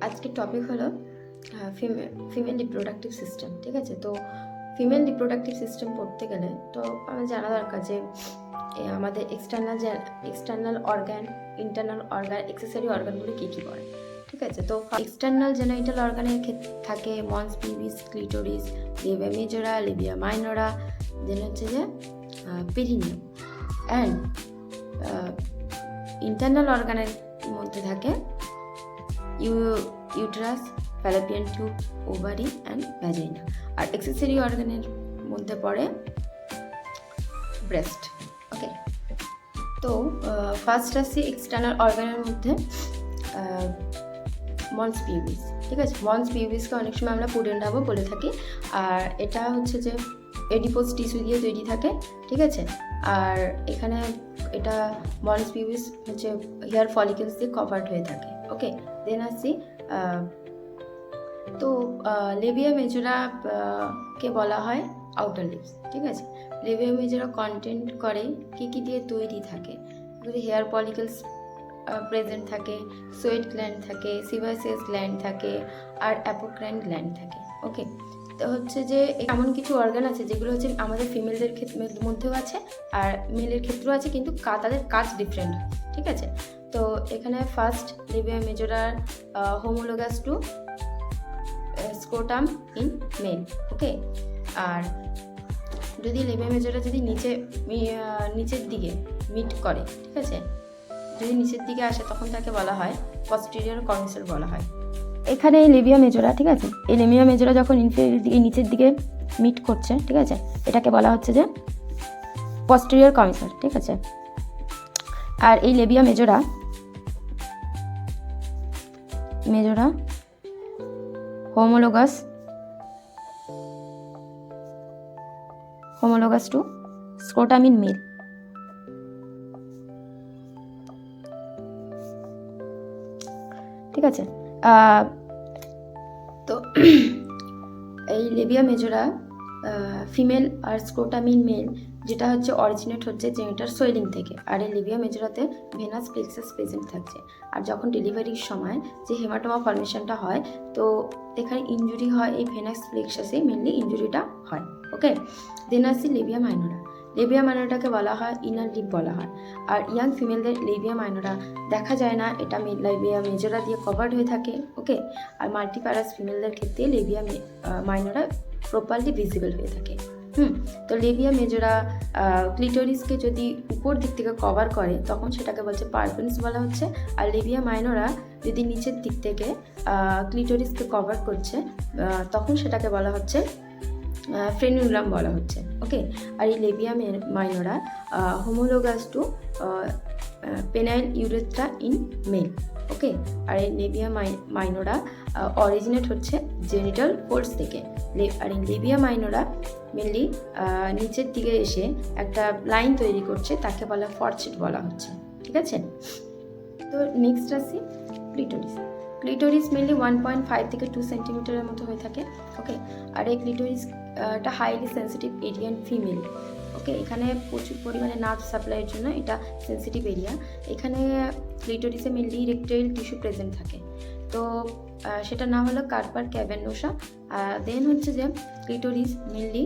আজকের টপিক হলো female reproductive system. ঠিক আছে, তো ফিমেল রিপ্রোডাক্টিভ সিস্টেম পড়তে গেলে তো আমার জানা দরকার যে আমাদের external organ, internal organ, accessory অর্গানগুলো কী কী পড়ে। ঠিক আছে, তো এক্সটার্নাল জেনাইটাল অর্গানের ক্ষেত্রে থাকে mons, pubis, clitoris, labia majora, labia minora, then হচ্ছে যে পেরিনিয়াম। অ্যান্ড ইন্টারনাল অর্গানের মধ্যে থাকে uterus, fallopian tube, ovary and vagina. আর অ্যাক্সেসরি অর্গানের মধ্যে পড়ে ব্রেস্ট। ওকে, তো ফার্স্ট আসছি এক্সটার্নাল অর্গানের মধ্যে মন্স পিউবিস। ঠিক আছে, মন্স পিউবিসকে অনেক সময় আমরা পুডেন্ডাবও বলে থাকি। আর এটা হচ্ছে যে এডিপোজ টিস্যু দিয়ে তৈরি থাকে। ঠিক আছে, আর এখানে এটা মন্স পিউবিস হচ্ছে হেয়ার ফলিকলস দিয়ে কভার্ড হয়ে থাকে। ওকে, দেন আসছি তো লেবিয়া মেজরা কে বলা হয় আউটার লিপস। ঠিক আছে, লেবিয়া মেজরা কন্টেন্ট করে কী দিয়ে তৈরি থাকে, হেয়ার ফলিকলস প্রেজেন্ট থাকে, সোয়েট গ্ল্যান্ড থাকে, সিবাসিয়াস গ্ল্যান্ড থাকে, আর অ্যাপোক্রাইন গ্ল্যান্ড থাকে। ওকে, তো হচ্ছে যে এমন কিছু অর্গান আছে যেগুলো হচ্ছে আমাদের ফিমেলদের মধ্যেও আছে আর মেলের ক্ষেত্রেও আছে, কিন্তু তাদের কাজ ডিফারেন্ট। ঠিক আছে, তো এখানে ফার্স্ট লেবিয়া মেজরার homologous to scrotum in male. Okay, আর যদি লেবিয়া মেজরা যদি নিচের দিকে মিট করে, ঠিক আছে, যদি নিচের দিকে আসে তখন তাকে বলা হয় পস্টেরিয়র কমিসর বলা হয়। এখানে এই লেবিয়া মেজরা, ঠিক আছে, এই লেবিয়া মেজরা যখন ইনফেরিয়র দিকে নিচের দিকে মিট করছে, ঠিক আছে, এটাকে বলা হচ্ছে যে পস্টেরিয়র কমিসর। ঠিক আছে, আর এই labia majora homologous to scrotum in male. ঠিক আছে, তো এই লেবিয়া মেজরা ফিমেল আর স্ক্রোটামিন মেল যেটা হচ্ছে অরিজিনেট হচ্ছে জেনিটাল সোয়েলিং থেকে। আর এই লেবিয়া মেজরাতে ভেনাস প্লেক্সাস প্রেজেন্ট থাকছে। আর যখন ডেলিভারির সময় যে হেমাটোমা ফর্মেশনটা হয়, তো এখানে ইনজুরি হয় এই ভেনাস প্লেক্সাসে মেনলি ইনজুরিটা হয়। ওকে, দেন আসছি লেবিয়া মাইনরা। লেবিয়া মাইনরাটাকে বলা হয় ইনার লিপ বলা হয়। আর ইয়াং ফিমেলদের লেবিয়া মাইনরা দেখা যায় না, এটা লেবিয়া মেজরা দিয়ে কভার্ড হয়ে থাকে। ওকে, আর মাল্টিপ্যারাস ফিমেলদের ক্ষেত্রে লেবিয়া মাইনরা প্রপারলি ভিজিবল হয়ে থাকে। তো লেবিয়া মেজরা ক্লিটোরিসকে যদি উপর দিক থেকে কভার করে তখন সেটাকে বলছে পারপেন্স বলা হচ্ছে। আর লেবিয়া মাইনরা যদি নিচের দিক থেকে ক্লিটোরিসকে কভার করছে তখন সেটাকে বলা হচ্ছে ফ্রেনুলাম বলা হচ্ছে। ওকে, আর এই labia minora homologous to penile urethra in male. Okay, আর এই লেবিয়া মাইনরা অরিজিনেট হচ্ছে জেনিটাল ফোর্স থেকে। আর এই লেবিয়া মাইনরা মেনলি নিচের দিকে এসে একটা লাইন তৈরি করছে, তাকে বলা ফরচেট বলা হচ্ছে। ঠিক আছে, তো নেক্সট আসি ক্লিটোরিস। ক্লিটোরিস মেনলি 1.5 থেকে 2 সেন্টিমিটারের মতো হয়ে থাকে। ওকে, আর এই ক্লিটোরিসটা হাইলি সেন্সিটিভ এরিয়া ফিমেল। ওকে, এখানে প্রচুর পরিমাণে নার্ভ সাপ্লাইয়ের জন্য এটা সেন্সিটিভ এরিয়া। এখানে ক্লিটোরিসে মেনলি ইরেকটাইল টিস্যু প্রেজেন্ট থাকে, তো সেটা না হলো কার্পার ক্যাভার্নোসা। দেন হচ্ছে যে clitoris mainly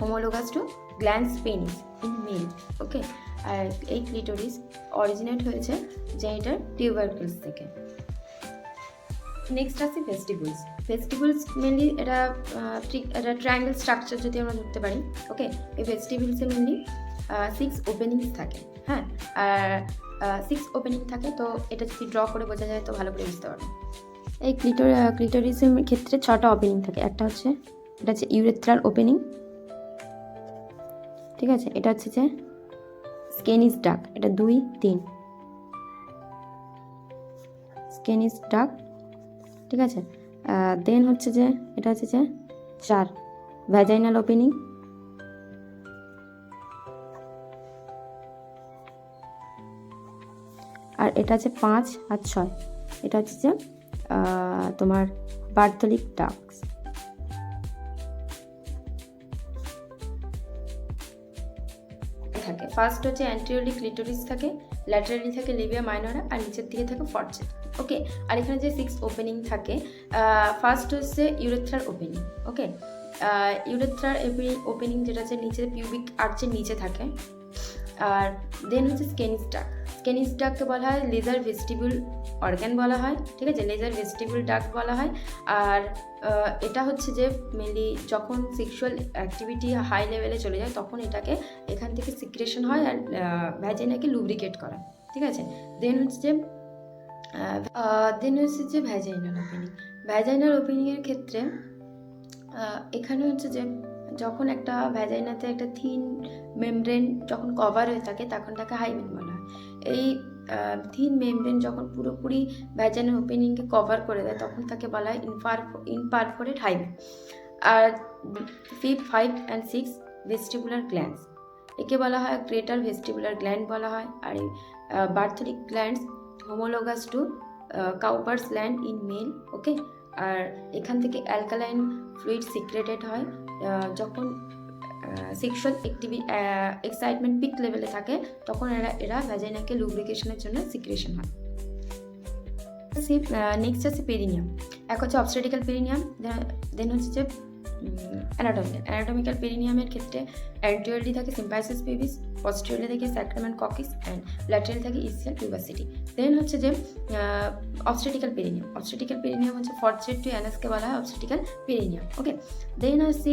homologous to glans penis in male. Okay, আর এই ক্লিটোরিস অরিজিনেট হয়েছে জেনিটাল টিউবারকুলস থেকে। নেক্সট আছে ভেস্টিবুলস মেনলি এটা ট্রায়াঙ্গেল স্ট্রাকচার যদি আমরা ধরতে পারি। ওকে, এই ভেস্টিবুলসে মেনলি 6 ওপেনিংস থাকে। হ্যাঁ, আর 6 ওপেনিং থাকে, তো এটা যদি ড্র করে বোঝা যায় তো ভালো করে বুঝতে পারবো। এই ক্লিটোরিসের ক্ষেত্রে 6টা ওপেনিং থাকে। এটা হচ্ছে ইউরেথ্রাল ওপেনিং। ঠিক আছে, এটা হচ্ছে যে স্কেনিস ডাক, এটা 2, 3 স্কেনিস ডাক। ঠিক আছে, দেন হচ্ছে যে এটা হচ্ছে যে 4 ভ্যাজাইনাল ওপেনিং। আর এটা হচ্ছে 5 আর 6, এটা হচ্ছে যে তোমার বার্থলিক ডাক্স। থাকে ফার্স্ট হচ্ছে অ্যান্টেরিয়রলি ক্লিটোরিস থাকে, ল্যাটারালি থাকে লেবিয়া মাইনরা, আর নিচের দিকে থাকে ফরচেট। ওকে। আর এখানে যে 6 ওপেনিং থাকে, ফার্স্ট হচ্ছে ইউরেথ্রার ওপেনিং। ওকে, ইউরেথ্রার ওপেনিং যেটা হচ্ছে নিচে পিউবিক আর্চের নিচে থাকে। আর দেন হচ্ছে স্কেনিস ডাক্ট। স্কেনিস ডাক্টকে বলা হয় লেজার ভেস্টিবুল অর্গান বলা হয়, ঠিক আছে, লেজার ভেস্টিবুল ডাক্ট বলা হয়। আর এটা হচ্ছে যে মেনলি যখন সেক্সুয়াল অ্যাক্টিভিটি হাই লেভেলে চলে যায় তখন এটাকে এখান থেকে সিক্রেশন হয় আর ভ্যাজিনাকে লুব্রিকেট করা, ঠিক আছে। দেন হচ্ছে যে ভ্যাজাইনাল ওপেনিং। ভ্যাজাইনাল ওপেনিংয়ের ক্ষেত্রে এখানে হচ্ছে যে যখন একটা ভ্যাজাইনাতে একটা থিন মেমব্রেন যখন কভার হয়ে থাকে তখন তাকে হাইমেন বলা হয়। এই থিন মেমব্রেন যখন পুরোপুরি ভ্যাজাইনাল ওপেনিংকে কভার করে দেয় তখন তাকে বলা হয় ইনপারফোরেট হাইমেন। আর 5 and 6 ভেস্টিবুলার গ্ল্যান্ডস, একে বলা হয় গ্রেটার ভেস্টিবুলার গ্ল্যান্ড বলা হয়। আর এই Bartholin glands homologous to Cowper's gland in male. Okay, আর এখান থেকে অ্যালকালাইন ফ্লুইড সিক্রেটেড হয় যখন সেক্সুয়াল এক্সাইটমেন্ট পিক লেভেলে থাকে তখন এরা ভ্যাজাইনাকে লুব্রিকেশনের জন্য সিক্রেশন হয়। নেক্সট আছে পেরিনিয়াম। এক হচ্ছে অবস্টেটিক্যাল পেরিনিয়াম, দেন হচ্ছে যে অ্যানাটমিক্যাল পেরিনিয়ামের ক্ষেত্রে অ্যান্টিরিয়রলি থাকে সিম্পাইসিস পিউবিস, পস্টেরিয়রলি থাকে স্যাক্রামেন্ট ককিস অ্যান্ড ল্যাটারালি থাকে ইসিয়াল টিউবাসিটি। দেন হচ্ছে যে অবস্টেটিক্যাল পেরিনিয়াম। অবস্টেটিক্যাল পেরিনিয়াম হচ্ছে ফরচেট টু অ্যানাসকে বলা হয় অবস্টেটিক্যাল পেরিনিয়াম। ওকে, দেন হচ্ছে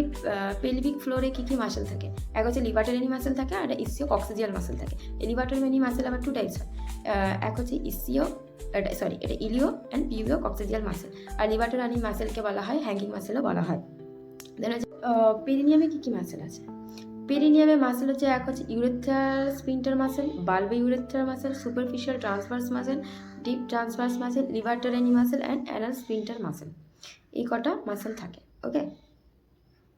পেলভিক ফ্লোরে কী কী মাসেল থাকে, এক হচ্ছে লিভাটোরেনি মাসেল থাকে আর ইসিও কক্সিজিয়াল মাসেল থাকে। এই লিভাটোরেনি মাসেল আবার 2 টাইপস হয়, এক হচ্ছে এটা ইলিও অ্যান্ড পিউবিও কক্সিজিয়াল মাসেল। আর লিভাটোরানি মাসেলকে বলা হয় হ্যাঙ্গিং মাসেলও বলা হয়। দেন হচ্ছে পেরিনিয়ামে কী কী মাসেল আছে। পেরিনিয়ামে মাসেল হচ্ছে এক হচ্ছে urethral sphincter muscle, bulbourethral muscle, superficial transverse muscle, deep transverse muscle, levator ani muscle and anal sphincter muscle. এই কটা মাসেল থাকে। ওকে।